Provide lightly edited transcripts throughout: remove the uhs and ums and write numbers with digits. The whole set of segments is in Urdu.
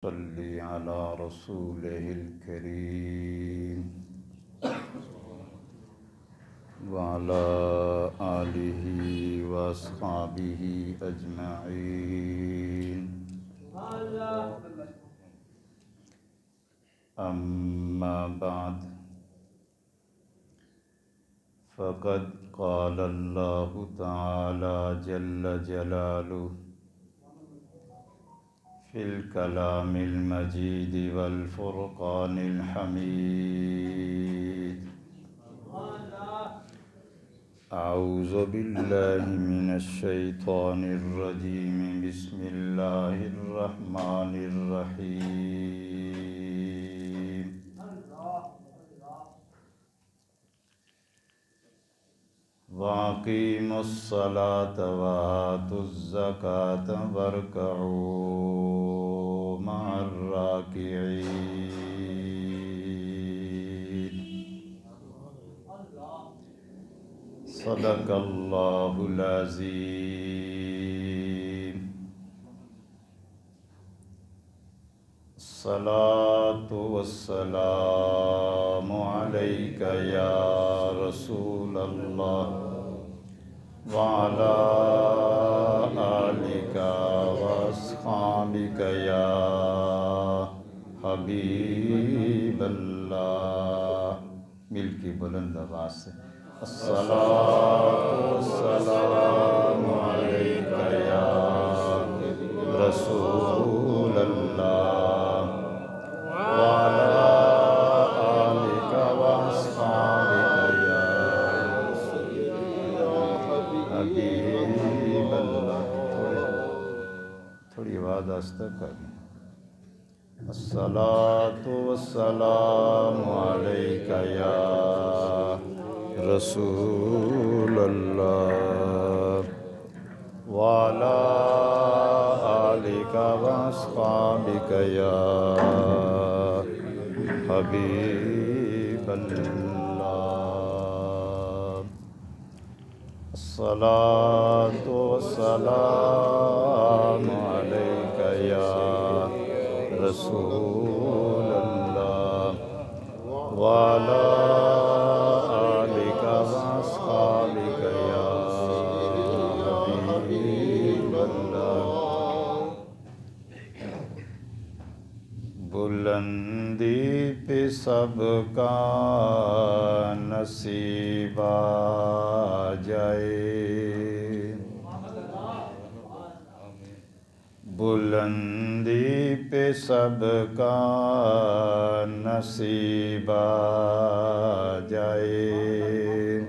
صلی علی رسولہ الکریم وعلی آلہ واصحابہ اجمعین اما بعد فقد قال اللہ تعالی جل جلالہ فی الکلام المجید والفرقان الحمید اعوذ باللہ من الشیطان الرجیم بسم اللہ الرحمن الرحیم وَأَقِیمُوا الصَّلَاةَ وَآتُوا الزَّکَاةَ وَارْکَعُوا مَعَ الرَّاکِعِینَ صدق اللہ العظیم الصلاة والسلام علیک یا رسول اللہ وعلی آلک واصحابک یا حبیب اللہ۔ مل کی بلند آواز سے الصلاة والسلام علیک یا رسول اللہ وعلی آلک واصحابک یا حبیب اللہ۔ تھوڑی آواز آہستہ کریں۔ الصلاة والسلام علیک یا رسول اللہ وعلی آلک واصحابک یا حبیب اللہ۔ الصلاة والسلام علیک یا رسول اللہ وعلی آلک واصحابک یا حبیب اللہ۔ بلندی پہ سب کا نصیب آ جائے، بلندی پہ سب کا نصیب آ جائے،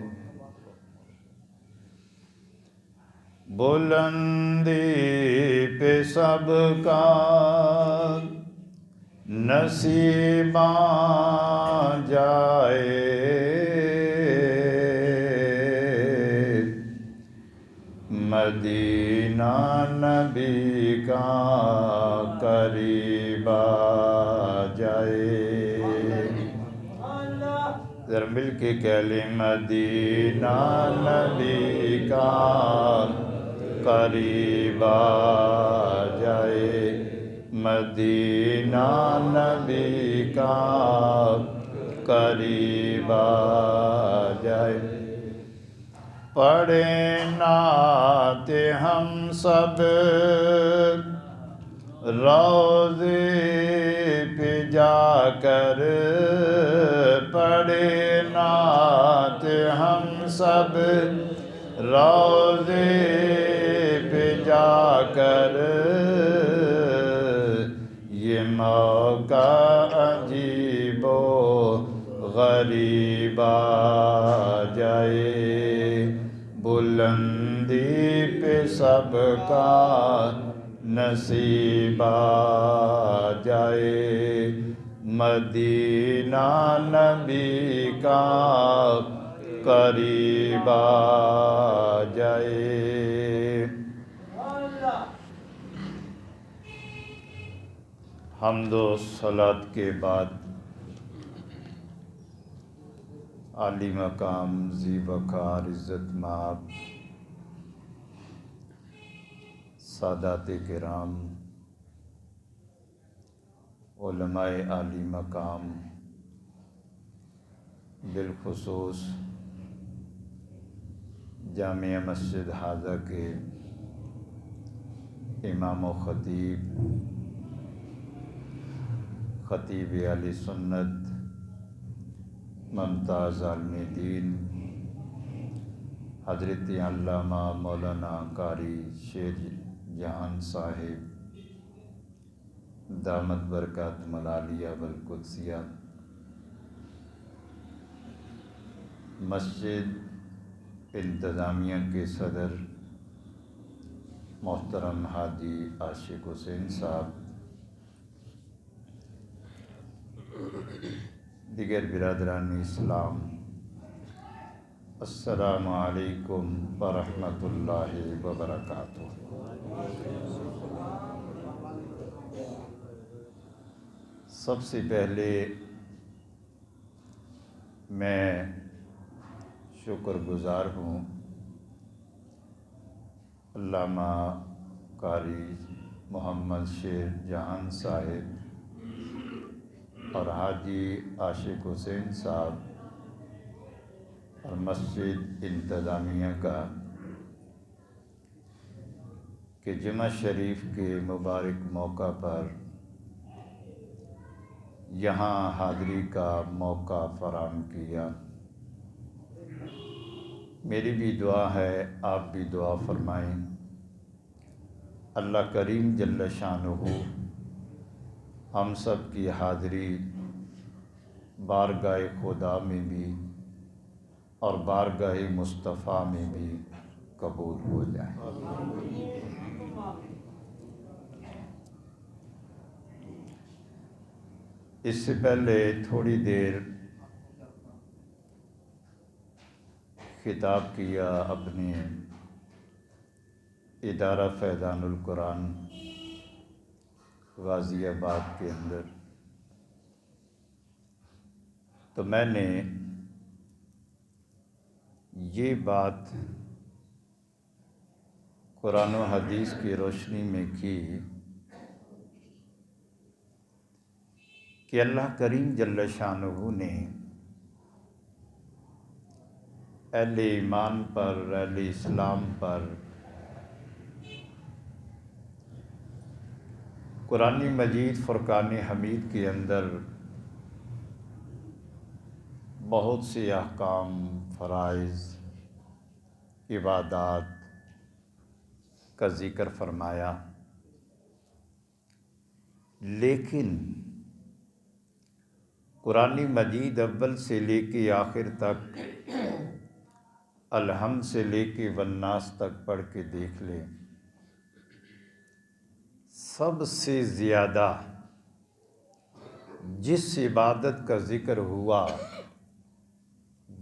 بلندی پہ سب کا نصیب آ جائے، مدینہ نبی کا قریب آ جائے۔ ذرا مل کے کہہ لیں مدینہ نبی کا قریب آ جائے، مدینہ نبی کا قریب آ جائے۔ پڑھیں نعت ہم سب روضے پہ جا کر، پڑھیں نعت ہم سب روضے پہ جا کر، یہ موقع عجیب و غریب آ جائے، بلندی پہ سب کا نصیب آ جائے، مدینہ نبی کا قریب آ جائے۔ حمد و صلوات کے بعد عالی مقام ذی وقار عزت مآب سادات کرام، علماء عالی مقام، بالخصوص جامع مسجد حاضہ کے امام و خطیب اہل سنت ممتاز عالم دین حضرت علامہ مولانا قاری شیر جہان صاحب دامت برکاتہم العالیہ والقدسیہ، مسجد انتظامیہ کے صدر محترم حاجی عاشق حسین صاحب، دیگر برادران اسلام، السلام علیکم ورحمۃ اللہ وبرکاتہ۔ سب سے پہلے میں شکر گزار ہوں علامہ قاری محمد شیر جہان صاحب اور حاجی عاشق حسین صاحب اور مسجد انتظامیہ کا کہ جمعہ شریف کے مبارک موقع پر یہاں حاضری کا موقع فراہم کیا۔ میری بھی دعا ہے، آپ بھی دعا فرمائیں، اللہ کریم جل شانہ ہم سب کی حاضری بارگاہ خدا میں بھی اور بارگاہ مصطفیٰ میں بھی قبول ہو جائے۔ اس سے پہلے تھوڑی دیر خطاب کیا اپنے ادارہ فیضان القرآن غازی آباد کے اندر، تو میں نے یہ بات قرآن و حدیث کی روشنی میں کی کہ اللہ کریم جل شانہ نے اہل ایمان پر، اہل اسلام پر قرآن مجید فرقان حمید کے اندر بہت سے احکام، فرائض، عبادات کا ذکر فرمایا، لیکن قرآن مجید اول سے لے کے آخر تک، الحمد سے لے کے والناس تک پڑھ کے دیکھ لیں، سب سے زیادہ جس عبادت کا ذکر ہوا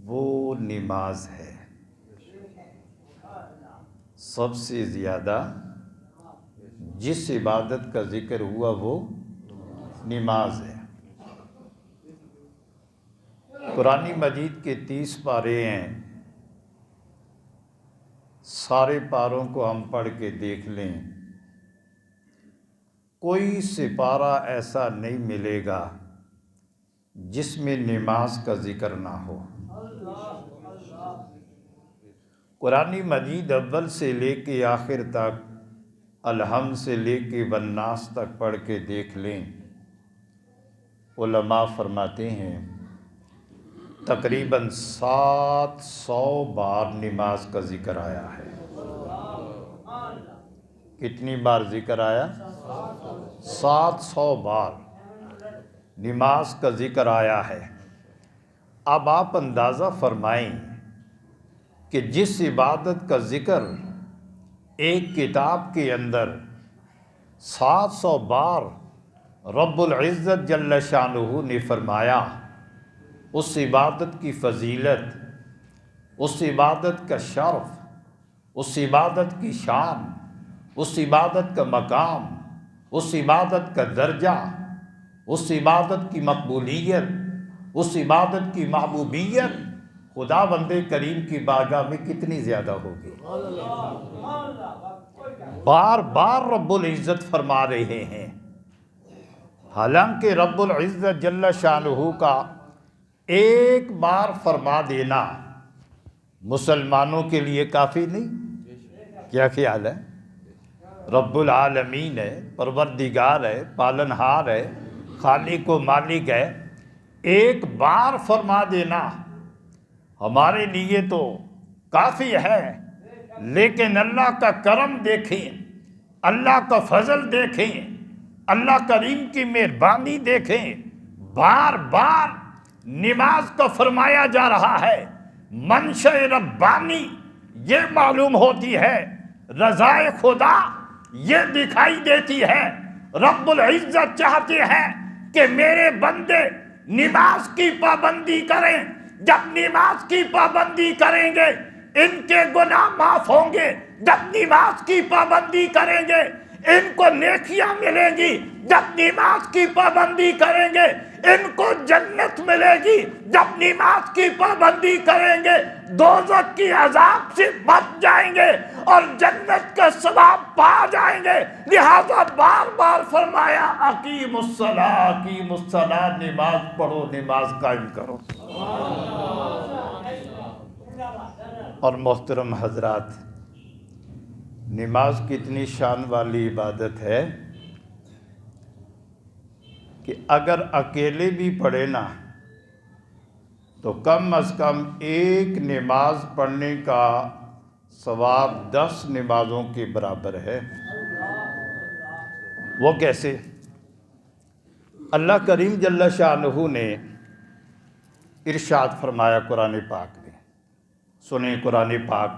وہ نماز ہے۔ سب سے زیادہ جس عبادت کا ذکر ہوا وہ نماز ہے۔ قرآن مجید کے 30 پارے ہیں، سارے پاروں کو ہم پڑھ کے دیکھ لیں، کوئی سپارہ ایسا نہیں ملے گا جس میں نماز کا ذکر نہ ہو۔ قرآن مجید اول سے لے کے آخر تک، الحمد سے لے کے والناس تک پڑھ کے دیکھ لیں، علماء فرماتے ہیں تقریباً 700 بار نماز کا ذکر آیا ہے۔ کتنی بار ذکر آیا؟ 700 بار نماز کا ذکر آیا ہے۔ اب آپ اندازہ فرمائیں کہ جس عبادت کا ذکر ایک کتاب کے اندر 700 بار رب العزت جل شانہ نے فرمایا، اس عبادت کی فضیلت، اس عبادت کا شرف، اس عبادت کی شان، اس عبادت کا مقام، اس عبادت کا درجہ، اس عبادت کی مقبولیت، اس عبادت کی محبوبیت خدا بند کریم کی بارگاہ میں کتنی زیادہ ہوگی۔ بار بار رب العزت فرما رہے ہیں حالانکہ رب العزت جل شانہ کا ایک بار فرما دینا مسلمانوں کے لیے کافی نہیں؟ کیا خیال ہے؟ رب العالمین ہے، پروردگار ہے، پالنہار ہے، خالق و مالک ہے، ایک بار فرما دینا ہمارے لیے تو کافی ہے۔ لیکن اللہ کا کرم دیکھیں، اللہ کا فضل دیکھیں، اللہ کریم کی مہربانی دیکھیں، بار بار نماز کو فرمایا جا رہا ہے۔ منشأ ربانی یہ معلوم ہوتی ہے، رضائے خدا یہ دکھائی دیتی ہے۔ رب العزت چاہتے ہیں کہ میرے بندے نماز کی پابندی کریں۔ جب نماز کی پابندی کریں گے ان کے گناہ معاف ہوں گے، جب نماز کی پابندی کریں گے ان کو نیکیاں ملیں گی، جب نماز کی پابندی کریں گے ان کو جنت ملے گی، جب نماز کی پابندی کریں گے دوزخ کی عذاب سے بچ جائیں گے اور جنت کا ثواب پا جائیں گے۔ لہذا بار بار فرمایا اقیموا الصلاۃ، اقیموا الصلاۃ، نماز پڑھو، نماز قائم کرو۔ اور محترم حضرات، نماز کتنی شان والی عبادت ہے کہ اگر اکیلے بھی پڑھے نا تو کم از کم ایک نماز پڑھنے کا ثواب 10 نمازوں کے برابر ہے۔ وہ کیسے؟ اللہ کریم جل شانہ نے ارشاد فرمایا قرآن پاک میں، سنیں قرآن پاک،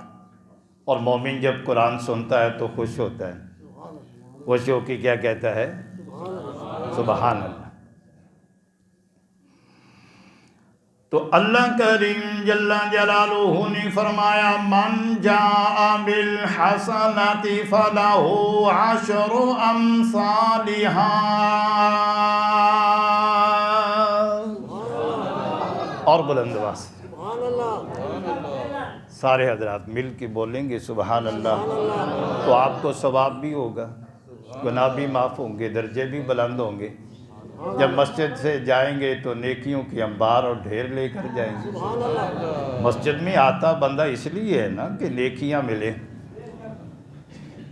اور مومن جب قرآن سنتا ہے تو خوش ہوتا ہے، خوش ہو کے کیا کہتا ہے؟ سبحان اللہ۔ تو اللہ کریم جل جلالہ نے فرمایا من جاء بالحسنۃ فلہ عشر امثالہا، اور بلند آواز سے سارے حضرات مل کے بولیں گے سبحان اللہ، تو آپ کو ثواب بھی ہوگا، گناہ بھی معاف ہوں گے، درجے بھی بلند ہوں گے۔ جب مسجد سے جائیں گے تو نیکیوں کی انبار اور ڈھیر لے کر جائیں گے۔ مسجد میں آتا بندہ اس لیے ہے نا کہ نیکیاں ملے۔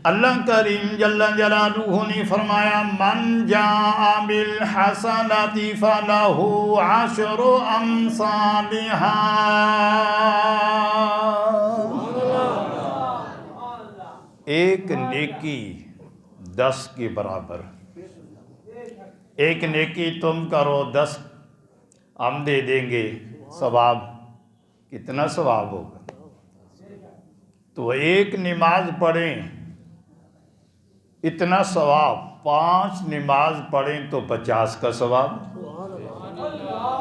اللہ کریم جل جلالہ نے فرمایا من جاء بالحسنۃ فلہ عشر امثالہا، ایک نیکی 10 کے برابر۔ ایک نیکی تم کرو 10 ہم دے دیں گے، ثواب کتنا ثواب ہوگا؟ تو ایک نماز پڑھیں اتنا ثواب، 5 نماز پڑھیں تو 50 کا ثواب،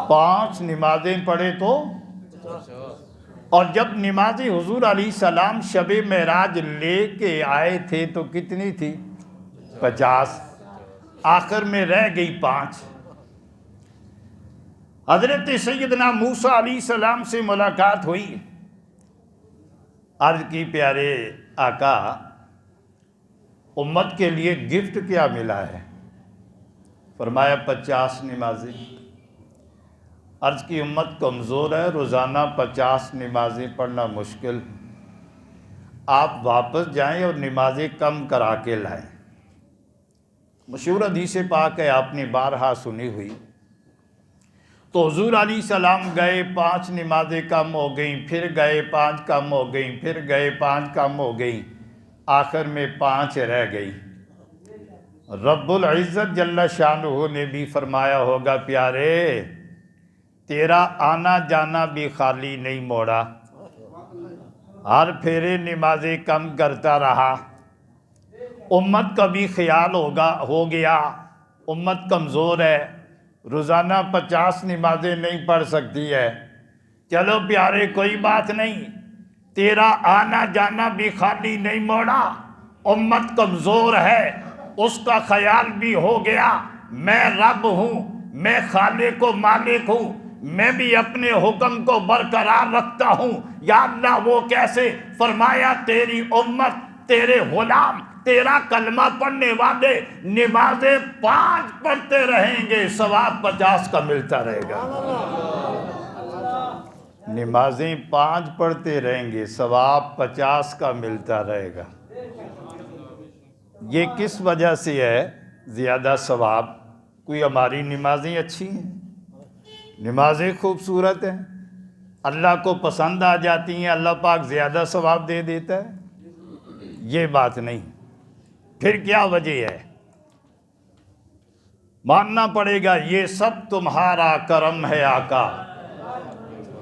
5 نمازیں پڑھیں تو، اور جب نماز حضور علیہ السلام شب معراج لے کے آئے تھے تو کتنی تھی؟ 50، آخر میں رہ گئی 5۔ حضرت سیدنا موسیٰ علیہ السلام سے ملاقات ہوئی، عرض کی پیارے آقا امت کے لیے گفٹ کیا ملا ہے؟ فرمایا 50 نمازیں۔ عرض کی امت کمزور ہے، روزانہ 50 نمازیں پڑھنا مشکل، آپ واپس جائیں اور نمازیں کم کرا کے لائیں۔ مشہور حدیث پاک ہے، آپ نے بارہا سنی ہوئی۔ تو حضور علیہ السلام گئے، 5 نمازیں کم ہو گئیں، پھر گئے 5 کم ہو گئیں، پھر گئے 5 کم ہو گئیں، آخر میں 5 رہ گئی۔ رب العزت جل شانہ نے بھی فرمایا ہوگا پیارے تیرا آنا جانا بھی خالی نہیں موڑا، ہر پھیرے نمازیں کم کرتا رہا، امت کا بھی خیال ہو گیا، امت کمزور ہے، روزانہ 50 نمازیں نہیں پڑھ سکتی ہے، چلو پیارے کوئی بات نہیں، تیرا آنا جانا بھی خالی نہیں موڑا، امت کمزور ہے، اس کا خیال بھی ہو گیا، میں رب ہوں، میں خالق و مالک ہوں، میں بھی اپنے حکم کو برقرار رکھتا ہوں۔ یا اللہ وہ کیسے؟ فرمایا تیری امت، تیرے غلام، 13 کلمہ پڑھنے والے نمازیں 5 پڑھتے رہیں گے، ثواب 50 کا ملتا رہے گا۔ نمازیں 5 پڑھتے رہیں گے، ثواب 50 کا ملتا رہے گا۔ یہ کس وجہ سے ہے زیادہ ثواب؟ کوئی ہماری نمازیں اچھی ہیں، نمازیں خوبصورت ہیں، اللہ کو پسند آ جاتی ہیں، اللہ پاک زیادہ ثواب دے دیتا ہے؟ یہ بات نہیں۔ پھر کیا وجہ ہے؟ ماننا پڑے گا یہ سب تمہارا کرم ہے آقا،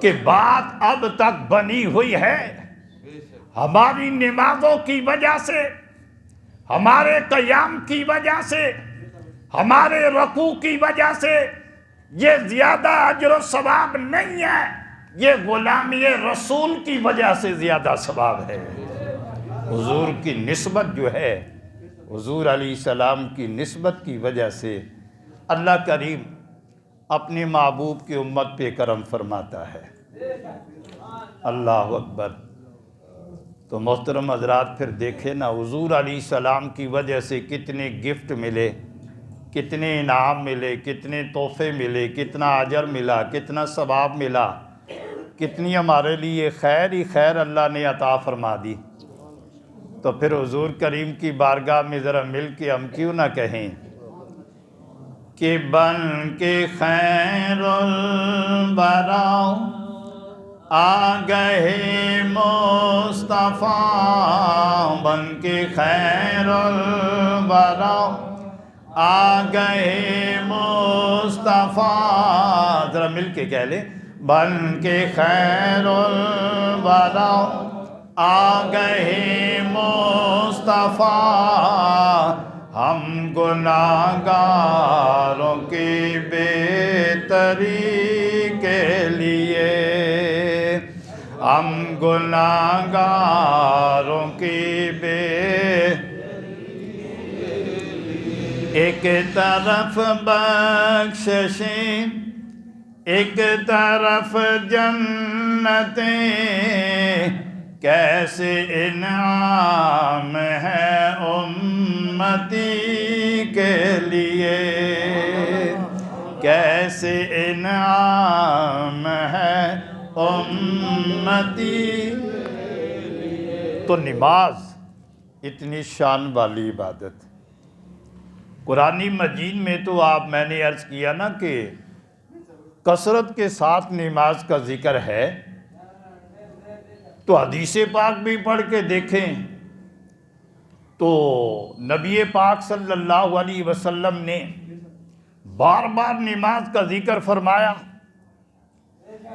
کہ بات اب تک بنی ہوئی ہے ہماری نمازوں کی وجہ سے، ہمارے قیام کی وجہ سے، ہمارے رکوع کی وجہ سے۔ یہ زیادہ اجر و ثواب نہیں ہے، یہ غلامی رسول کی وجہ سے زیادہ ثواب ہے۔ حضور کی نسبت جو ہے، حضور علیہ السلام کی نسبت کی وجہ سے اللہ کریم اپنے محبوب کی امت پہ کرم فرماتا ہے۔ اللہ اکبر۔ تو محترم حضرات پھر دیکھیں نا، حضور علیہ السلام کی وجہ سے کتنے گفٹ ملے، کتنے انعام ملے، کتنے تحفے ملے، کتنا اجر ملا، کتنا ثواب ملا، کتنی ہمارے لیے خیر ہی خیر اللہ نے عطا فرما دی۔ تو پھر حضور کریم کی بارگاہ میں ذرا مل کے ہم کیوں نہ کہیں کہ بن کے خیر البرا آ گئے مصطفیٰ، بن کے خیر البرا آ گئے مصطفیٰ، ذرا مل کے کہہ لیں، بن کے خیر الورا آ گئے مصطفیٰ، ہم گناہ گاروں کی بہتری کے لیے، ہم گناہ گاروں کی ایک طرف بخششیں، ایک طرف جنتیں، کیسے انعام ہے امتی کے لیے، کیسے انعام ہے امتی۔ تو نماز اتنی شان والی عبادت، قرآن مجید میں تو میں نے عرض کیا نا کہ کثرت کے ساتھ نماز کا ذکر ہے، تو حدیث پاک بھی پڑھ کے دیکھیں تو نبی پاک صلی اللہ علیہ وسلم نے بار بار نماز کا ذکر فرمایا۔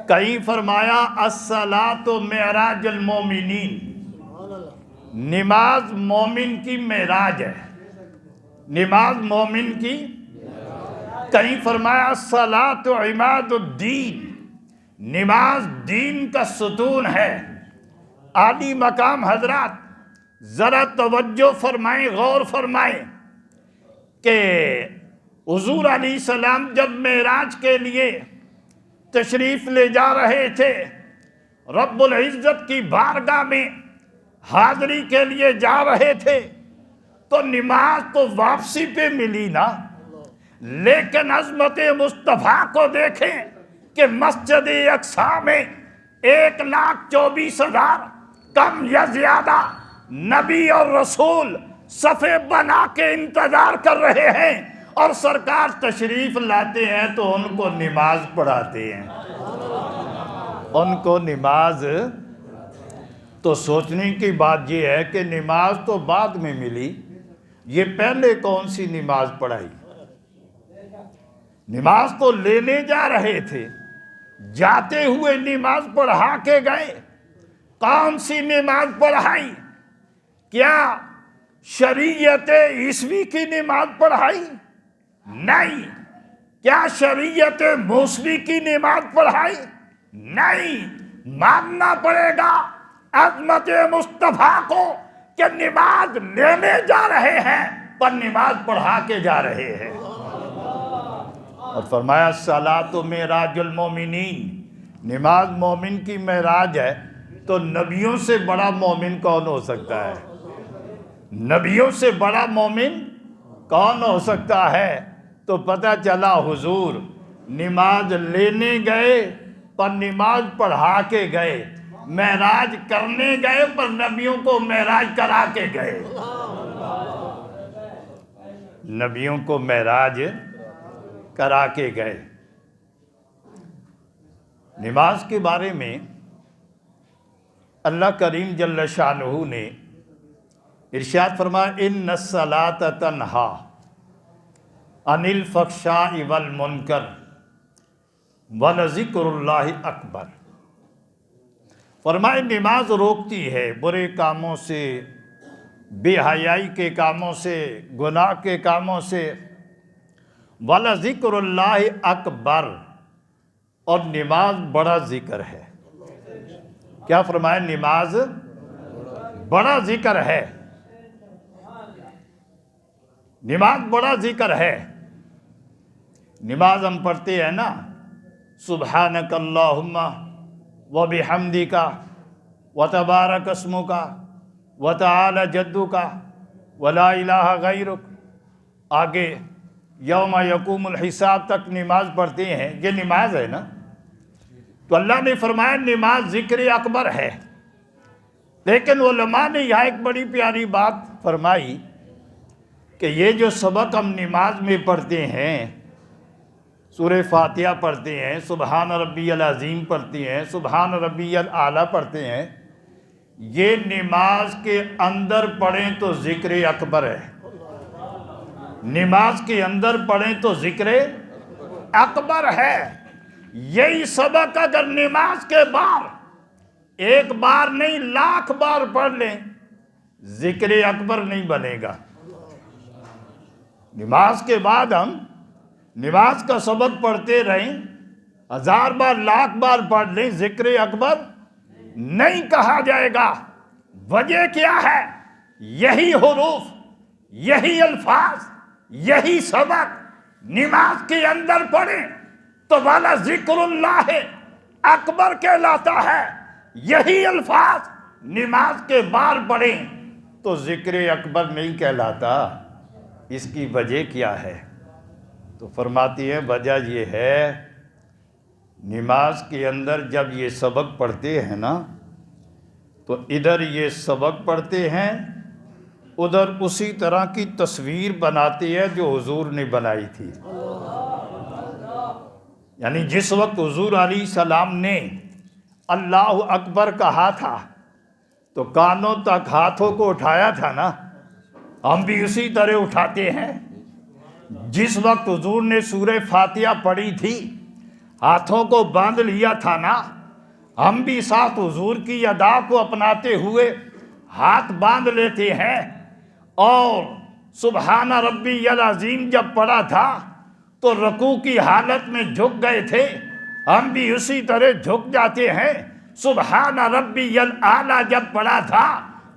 کہیں فرمایا الصلاۃ معراج المومنین، نماز مومن کی معراج ہے، نماز مومن کی۔ کہیں فرمایا الصلاۃ عماد الدین، نماز دین کا ستون ہے۔ عالی مقام حضرات ذرا توجہ فرمائیں، غور فرمائیں کہ حضور علیہ السلام جب معراج کے لیے تشریف لے جا رہے تھے، رب العزت کی بارگاہ میں حاضری کے لیے جا رہے تھے، تو نماز تو واپسی پہ ملی نا، لیکن عظمت مصطفیٰ کو دیکھیں کہ مسجد اقصیٰ میں 1,24,000 کم یا زیادہ نبی اور رسول صفے بنا کے انتظار کر رہے ہیں، اور سرکار تشریف لاتے ہیں تو ان کو نماز پڑھاتے ہیں، ان کو نماز۔ تو سوچنے کی بات یہ ہے کہ نماز تو بعد میں ملی، یہ پہلے کون سی نماز پڑھائی؟ نماز تو لینے جا رہے تھے، جاتے ہوئے نماز پڑھا کے گئے۔ کون سی نماز پڑھائی؟ کیا شریعت عیسوی کی نماز پڑھائی؟ نہیں۔ کیا شریعت موسوی کی نماز پڑھائی؟ نہیں۔ ماننا پڑے گا عظمت مصطفیٰ کو کہ نماز لینے جا رہے ہیں پر نماز پڑھا کے جا رہے ہیں۔ اور فرمایا الصلاۃ معراج المومنین، نماز مومن کی معراج ہے، تو نبیوں سے بڑا مومن کون ہو سکتا ہے؟ نبیوں سے بڑا مومن کون ہو سکتا ہے؟ تو پتہ چلا حضور نماز لینے گئے پر نماز پڑھا کے گئے، معراج کرنے گئے پر نبیوں کو معراج کرا کے گئے، نبیوں کو معراج کرا کے گئے۔ نماز کے بارے میں اللہ کریم جل شانہ نے ارشاد فرمایا ان الصلاۃ تنہا عن الفحشاء والمنکر ولذکر اللہ اکبر۔ فرمائے نماز روکتی ہے برے کاموں سے، بے حیائی کے کاموں سے، گناہ کے کاموں سے، ولذکر اللہ اکبر، اور نماز بڑا ذکر ہے۔ کیا فرمایا؟ نماز بڑا ذکر ہے، نماز بڑا ذکر ہے۔ نماز ہم پڑھتے ہیں نا، سبحانک اللہم وبحمدک وتبارک اسمک وتعالی جدک ولا الہ غیرک، آگے یوم یقوم الحساب تک نماز پڑھتے ہیں، یہ نماز ہے نا۔ تو اللہ نے فرمایا نماز ذکر اکبر ہے، لیکن علماء نے یہاں ایک بڑی پیاری بات فرمائی کہ یہ جو سبق ہم نماز میں پڑھتے ہیں، سورہ فاتحہ پڑھتے ہیں، سبحان ربی العظیم پڑھتے ہیں، سبحان ربی الاعلیٰ پڑھتے ہیں، یہ نماز کے اندر پڑھیں تو ذکر اکبر ہے، نماز کے اندر پڑھیں تو ذکر اکبر ہے۔ یہی سبق اگر نماز کے بعد ایک بار نہیں لاکھ بار پڑھ لیں، ذکر اکبر نہیں بنے گا۔ نماز کے بعد ہم نماز کا سبق پڑھتے رہیں، 1000 بار لاکھ بار پڑھ لیں، ذکر اکبر نہیں کہا جائے گا۔ وجہ کیا ہے؟ یہی حروف، یہی الفاظ، یہی سبق نماز کے اندر پڑھیں تو والا ذکر اللہ اکبر کہلاتا ہے، یہی الفاظ نماز کے بعد پڑھیں تو ذکر اکبر نہیں کہلاتا۔ اس کی وجہ کیا ہے؟ تو فرماتی ہے وجہ یہ ہے، نماز کے اندر جب یہ سبق پڑھتے ہیں نا، تو ادھر یہ سبق پڑھتے ہیں، ادھر اسی طرح کی تصویر بناتی ہے جو حضور نے بنائی تھی۔ یعنی جس وقت حضور علیہ السلام نے اللہ اکبر کہا تھا تو کانوں تک ہاتھوں کو اٹھایا تھا نا، ہم بھی اسی طرح اٹھاتے ہیں۔ جس وقت حضور نے سورہ فاتحہ پڑھی تھی، ہاتھوں کو باندھ لیا تھا نا، ہم بھی ساتھ حضور کی ادا کو اپناتے ہوئے ہاتھ باندھ لیتے ہیں۔ اور سبحان ربی العظیم جب پڑھا تھا تو رکوع کی حالت میں جھک گئے تھے، ہم بھی اسی طرح جھک جاتے ہیں۔ سبحان ربی الاعلیٰ جب پڑھا تھا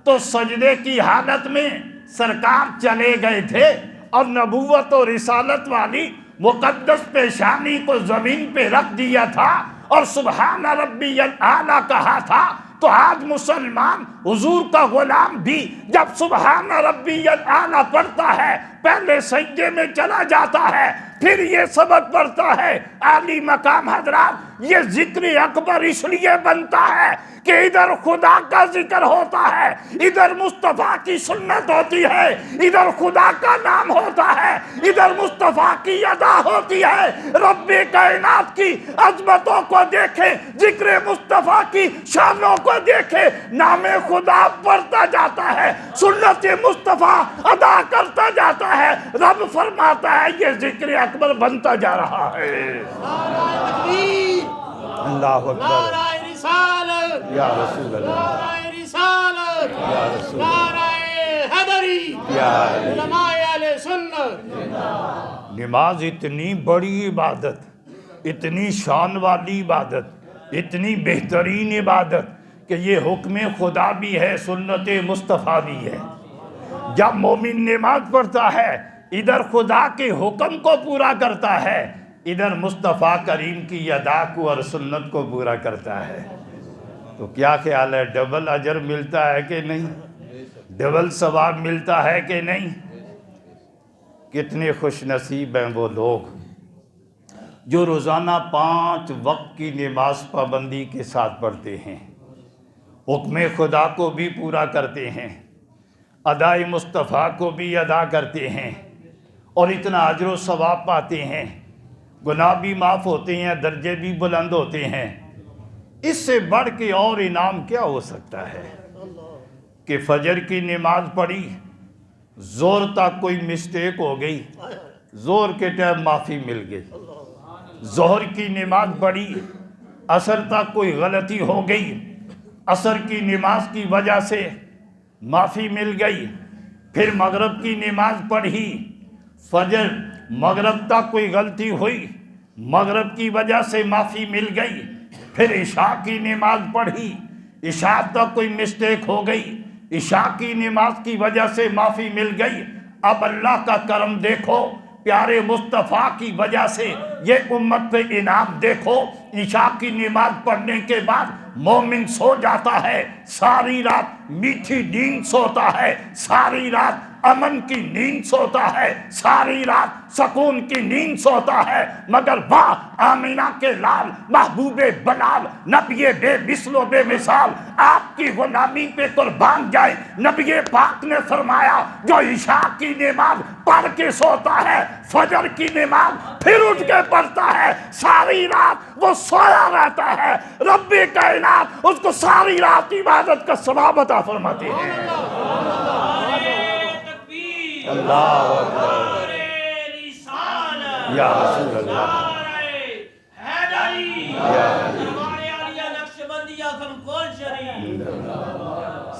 تو سجدے کی حالت میں سرکار چلے گئے تھے اور نبوت و رسالت والی مقدس پیشانی کو زمین پہ رکھ دیا تھا اور سبحان ربی الاعلیٰ کہا تھا۔ تو آج مسلمان حضور کا غلام بھی جب سبحان ربی الاعلیٰ پڑھتا ہے، پہلے سجدے میں چلا جاتا ہے، پھر یہ سبق پڑھتا ہے۔ عالی مقام حضرات، یہ ذکر اکبر اس لیے بنتا ہے کہ ادھر خدا کا ذکر ہوتا ہے، ادھر مصطفیٰ کی سنت ہوتی ہے، ادھر خدا کا نام ہوتا ہے، ادھر مصطفیٰ کی ادا ہوتی ہے۔ رب کائنات کی عظمتوں کو دیکھیں، ذکر مصطفیٰ کی شانوں کو دیکھیں، نام خدا پڑھتا جاتا ہے، سنت مصطفیٰ ادا کرتا جاتا ہے۔ رب فرماتا ہے یہ ذکر اکبر بنتا جا رہا ہے۔ اللہ اکبر، نعرہ رسالت یا رسول اللہ، نعرہ رسالت یا رسول اللہ، نعرہ حیدری، یا علی۔ علماء اہل سنت۔ نماز اتنی بڑی عبادت، اتنی شان والی عبادت، اتنی بہترین عبادت کہ یہ حکم خدا بھی ہے، سنت مصطفیٰ بھی ہے۔ جب مومن نماز پڑھتا ہے، ادھر خدا کے حکم کو پورا کرتا ہے، ادھر مصطفیٰ کریم کی ادا کو اور سنت کو پورا کرتا ہے۔ تو کیا خیال ہے، ڈبل اجر ملتا ہے کہ نہیں؟ ڈبل ثواب ملتا ہے کہ نہیں؟ کتنے خوش نصیب ہیں وہ لوگ جو روزانہ 5 وقت کی نماز پابندی کے ساتھ پڑھتے ہیں، حکم خدا کو بھی پورا کرتے ہیں، ادائے مصطفیٰ کو بھی ادا کرتے ہیں، اور اتنا اجر و ثواب پاتے ہیں، گناہ بھی معاف ہوتے ہیں، درجے بھی بلند ہوتے ہیں۔ اس سے بڑھ کے اور انعام کیا ہو سکتا ہے کہ فجر کی نماز پڑھی، زور تک کوئی مسٹیک ہو گئی، زور کے ٹائم معافی مل گئی، ظہر کی نماز پڑھی، عصر تک کوئی غلطی ہو گئی، عصر کی نماز کی وجہ سے معافی مل گئی، پھر مغرب کی نماز پڑھی، فجر مغرب تک کوئی غلطی ہوئی، مغرب کی وجہ سے معافی مل گئی، پھر عشاء کی نماز پڑھی، عشاء تک کوئی مسٹیک ہو گئی، عشاء کی نماز کی وجہ سے معافی مل گئی۔ اب اللہ کا کرم دیکھو، پیارے مصطفیٰ کی وجہ سے یہ امت پہ انعام دیکھو۔ عشاء کی نماز پڑھنے کے بعد مومن سو جاتا ہے، ساری رات میٹھی نیند سوتا ہے، ساری رات امن کی نیند سوتا ہے، ساری رات سکون کی نیند سوتا ہے، مگر واہ آمینہ کے لال محبوب بلال نبی بے مثل و بے مثال آپ کی غلامی پہ قربان جائے۔ نبی پاک نے فرمایا جو عشاء کی نماز پڑھ کے سوتا ہے، فجر کی نماز پھر اٹھ کے پڑھتا ہے، ساری رات وہ سویا رہتا ہے، رب کائنات اس کو ساری رات عبادت کا ثواب عطا فرماتے ہیں۔ اللہ اکبر یا رسول اللہ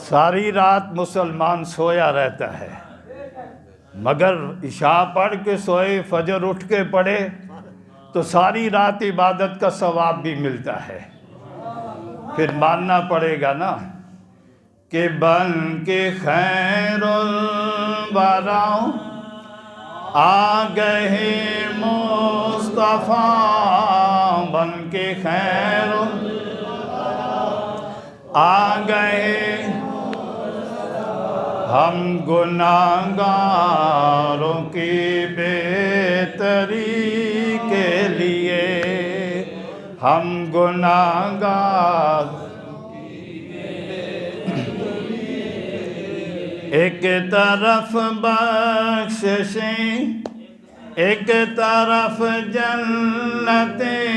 ساری رات مسلمان سویا رہتا ہے، مگر عشاء پڑھ کے سوئے، فجر اٹھ کے پڑھے تو ساری رات عبادت کا ثواب بھی ملتا ہے۔ پھر ماننا پڑے گا نا کہ بن کے خیر الورا آ گئے مصطفیٰ، بن کے خیر آ گئے ہم گناہ گاروں کی بہتری کے لیے، ہم گناہ گار ایک طرف بخششیں، ایک طرف جنتیں،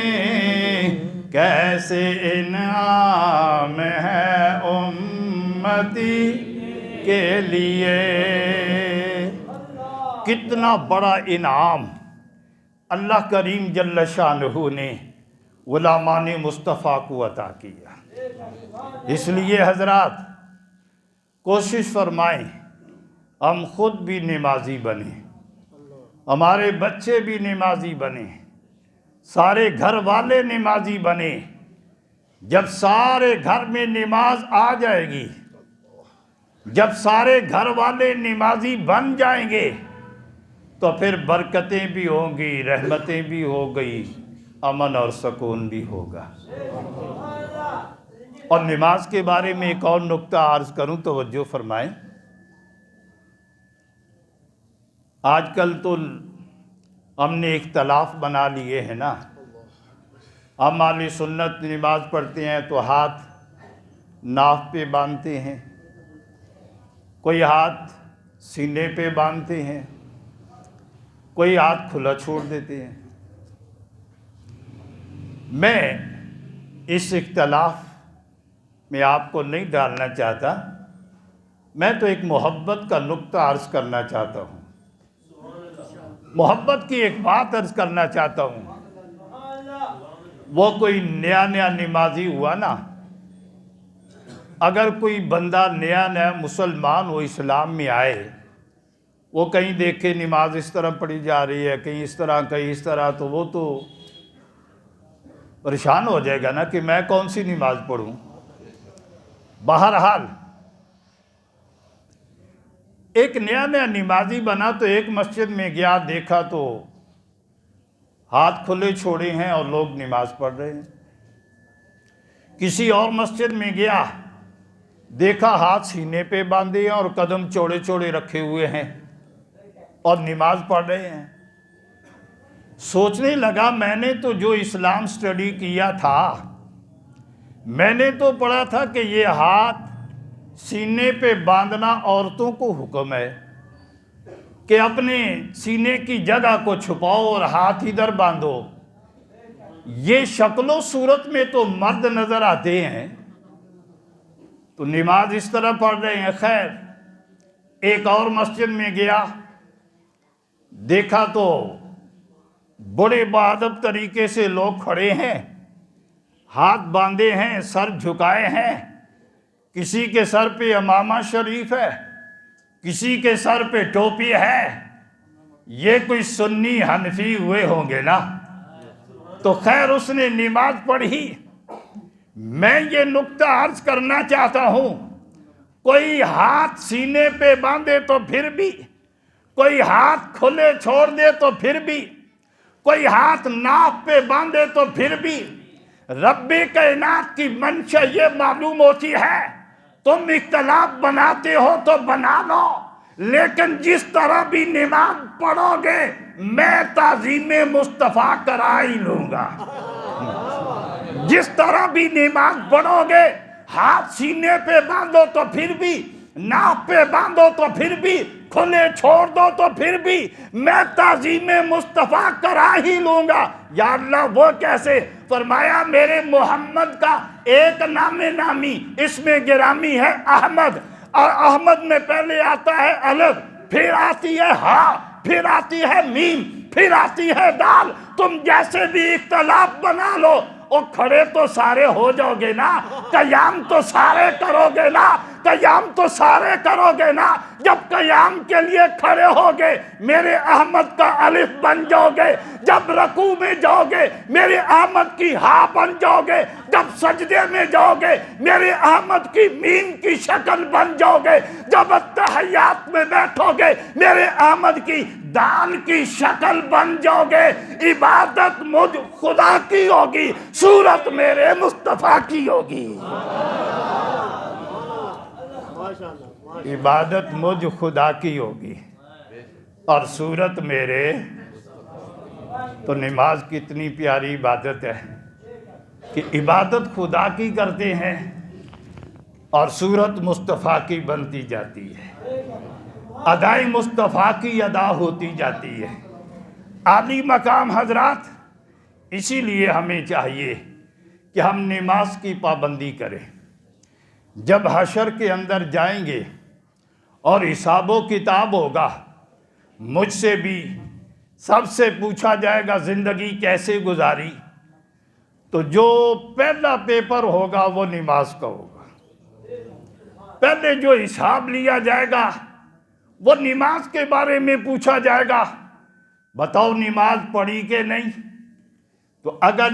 کیسے انعام ہے امتی کے لیے۔ کتنا بڑا انعام اللہ کریم جل شانہ نے غلامان مصطفیٰ کو عطا کیا۔ اس لیے حضرات کوشش فرمائیں ہم خود بھی نمازی بنیں، ہمارے بچے بھی نمازی بنیں، سارے گھر والے نمازی بنیں۔ جب سارے گھر میں نماز آ جائے گی، جب سارے گھر والے نمازی بن جائیں گے تو پھر برکتیں بھی ہوں گی، رحمتیں بھی ہو گئی، امن اور سکون بھی ہوگا۔ اور نماز کے بارے میں ایک اور نکتہ عرض کروں، توجہ فرمائیں۔ آج کل تو ہم نے اختلاف بنا لیے ہیں نا، ہم اہل سنت نماز پڑھتے ہیں تو ہاتھ ناف پہ باندھتے ہیں، کوئی ہاتھ سینے پہ باندھتے ہیں، کوئی ہاتھ کھلا چھوڑ دیتے ہیں۔ میں اس اختلاف میں آپ کو نہیں ڈالنا چاہتا، میں تو ایک محبت کا نکتہ عرض کرنا چاہتا ہوں، محبت کی ایک بات عرض کرنا چاہتا ہوں۔ وہ کوئی نیا نمازی ہوا نا، اگر کوئی بندہ نیا مسلمان ہو، اسلام میں آئے، وہ کہیں دیکھے نماز اس طرح پڑھی جا رہی ہے، کہیں اس طرح کہیں اس طرح، تو وہ تو پریشان ہو جائے گا نا کہ میں کون سی نماز پڑھوں۔ بہرحال ایک نیا نمازی بنا تو ایک مسجد میں گیا، دیکھا تو ہاتھ کھلے چھوڑے ہیں اور لوگ نماز پڑھ رہے ہیں۔ کسی اور مسجد میں گیا، دیکھا ہاتھ سینے پہ باندھے ہیں اور قدم چوڑے چوڑے رکھے ہوئے ہیں اور نماز پڑھ رہے ہیں۔ سوچنے لگا میں نے تو جو اسلام سٹڈی کیا تھا، میں نے تو پڑھا تھا کہ یہ ہاتھ سینے پہ باندھنا عورتوں کو حکم ہے کہ اپنے سینے کی جگہ کو چھپاؤ اور ہاتھ ادھر باندھو۔ یہ شکل و صورت میں تو مرد نظر آتے ہیں، تو نماز اس طرح پڑھ رہے ہیں۔ خیر، ایک اور مسجد میں گیا، دیکھا تو بڑے باادب طریقے سے لوگ کھڑے ہیں، ہاتھ باندھے ہیں، سر جھکائے ہیں، کسی کے سر پہ امامہ شریف ہے، کسی کے سر پہ ٹوپی ہے۔ یہ کوئی سنی حنفی ہوئے ہوں گے نا؟ تو خیر اس نے نماز پڑھی۔ میں یہ نکتہ عرض کرنا چاہتا ہوں، کوئی ہاتھ سینے پہ باندھے تو پھر بھی، کوئی ہاتھ کھلے چھوڑ دے تو پھر بھی، کوئی ہاتھ ناف پہ باندھے تو پھر بھی، رب کائنات کی منشا یہ معلوم ہوتی ہے تم اختلاف بناتے ہو تو بنا لو، لیکن جس طرح بھی نماز پڑھو گے میں تعظیم مصطفیٰ کرا ہی لوں گا۔ جس طرح بھی نماز پڑھو گے، ہاتھ سینے پہ باندھو تو پھر بھی، ناف پہ باندھو تو پھر بھی، کھلے چھوڑ دو تو پھر بھی، میں تعظیم مصطفیٰ کرا ہی لوں گا۔ یا اللہ وہ کیسے؟ فرمایا میرے محمد کا ایک نام نامی اس میں گرامی ہے احمد، اور احمد میں پہلے آتا ہے الف، پھر آتی ہے ہاء، پھر آتی ہے میم، پھر آتی ہے دال۔ تم جیسے بھی اختلاف بنا لو، اور کھڑے تو سارے ہو جاؤ گے نا، قیام تو سارے کرو گے نا، قیام تو سارے کرو گے نا۔ جب قیام کے لیے کھڑے ہوگے میرے احمد کا الف بن جاؤ گے، جب رکوع میں جاؤ گے میرے احمد کی ہاء بن جاؤ گے، جب سجدے میں جاؤ گے میرے احمد کی میم کی شکل بن جاؤ گے، جب اتحیات میں بیٹھو گے میرے احمد کی دال کی شکل بن جاؤ گے۔ عبادت مجھ خدا کی ہوگی، صورت میرے مصطفیٰ کی ہوگی۔ عبادت مجھ خدا کی ہوگی اور صورت میرے، تو نماز کتنی پیاری عبادت ہے کہ عبادت خدا کی کرتے ہیں اور صورت مصطفیٰ کی بنتی جاتی ہے، ادائی مصطفیٰ کی ادا ہوتی جاتی ہے۔ عالی مقام حضرات، اسی لیے ہمیں چاہیے کہ ہم نماز کی پابندی کریں۔ جب حشر کے اندر جائیں گے اور حساب و کتاب ہوگا، مجھ سے بھی سب سے پوچھا جائے گا زندگی کیسے گزاری، تو جو پہلا پیپر ہوگا وہ نماز کا ہوگا۔ پہلے جو حساب لیا جائے گا وہ نماز کے بارے میں پوچھا جائے گا، بتاؤ نماز پڑھی کہ نہیں؟ تو اگر